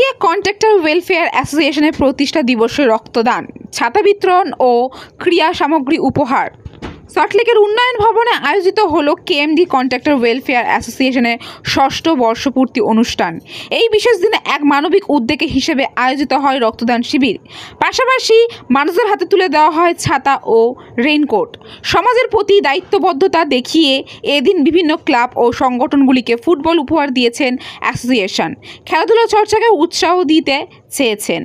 KMDA contractor welfare অ্যাসোসিয়েশনের প্রতিষ্ঠা দিবসে রক্তদান, ছাতা বিতরণ ও ক্রিয়া সামগ্রী উপহার। সল্টলেকের উন্নয়ন ভবনে আয়োজিত হলো কেএমডি কন্ট্রাক্টর ওয়েলফেয়ার অ্যাসোসিয়েশনের ৬ষ্ঠ বর্ষপূর্তি অনুষ্ঠান। এই বিশেষ দিনে এক মানবিক উদ্যোগ হিসেবে আয়োজিত হয় রক্তদান শিবির। পাশাপাশি মানুষের হাতে তুলে দেওয়া হয় ছাতা ও রেইনকোট। সমাজের প্রতি দায়িত্ববদ্ধতা দেখিয়ে এদিন বিভিন্ন ক্লাব ও সংগঠনগুলিকে ফুটবল উপহার দিয়েছেন অ্যাসোসিয়েশন। খেলাধুলা চর্চাকে উৎসাহ দিতে চেয়েছেন।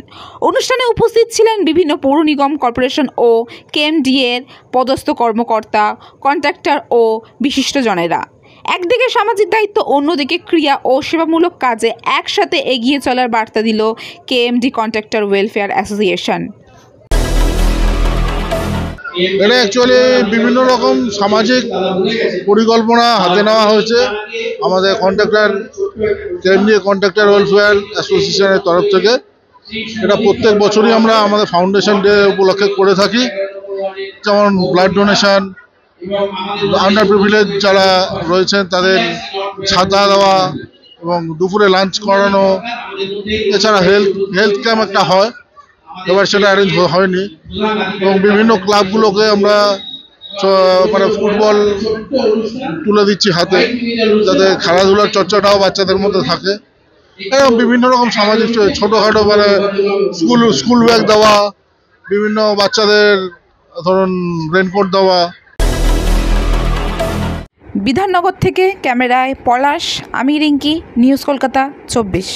অনুষ্ঠানে উপস্থিত ছিলেন বিভিন্ন পৌর নিগম, কর্পোরেশন ও কেএমডিএর পদস্থ কর্মকর্তা, কন্ট্রাক্টর ও বিশিষ্টজনেরা। একদিকে সামাজিক দায়িত্ব, অন্যদিকে ক্রিয়া ও সেবামূলক কাজে একসাথে এগিয়ে চলার বার্তা দিল কেএমডি কন্ট্রাক্টর ওয়েলফেয়ার অ্যাসোসিয়েশন। এটা অ্যাকচুয়ালি বিভিন্ন রকম সামাজিক পরিকল্পনা হাতে নেওয়া হয়েছে আমাদের কেএমডি কন্ট্রাক্টর ওয়েলফেয়ার অ্যাসোসিয়েশনের তরফ থেকে। এটা প্রত্যেক বছরই আমরা আমাদের ফাউন্ডেশন ডে উপলক্ষে করে থাকি। যেমন ব্লাড ডোনেশন, আন্ডার প্রিভিলেজ যারা রয়েছেন তাদের ছাতা দেওয়া এবং দুপুরে লাঞ্চ করানো, এছাড়া হেলথ ক্যাম্প একটা হয়, এবার সেটা অ্যারেঞ্জ হয়নি। এবং বিভিন্ন ক্লাবগুলোকে আমরা মানে ফুটবল তুলে দিচ্ছি হাতে, যাতে খেলাধুলার চর্চাটাও বাচ্চাদের মধ্যে থাকে। এরকম বিভিন্ন রকম সামাজিক ছোটোখাটো মানে স্কুল ব্যাগ দেওয়া, বিভিন্ন বাচ্চাদের ধরুন রেনকোট দেওয়া। বিধাননগর থেকে ক্যামেরায় পলাশ, আমি রিঙ্কি, নিউজ কলকাতা 24।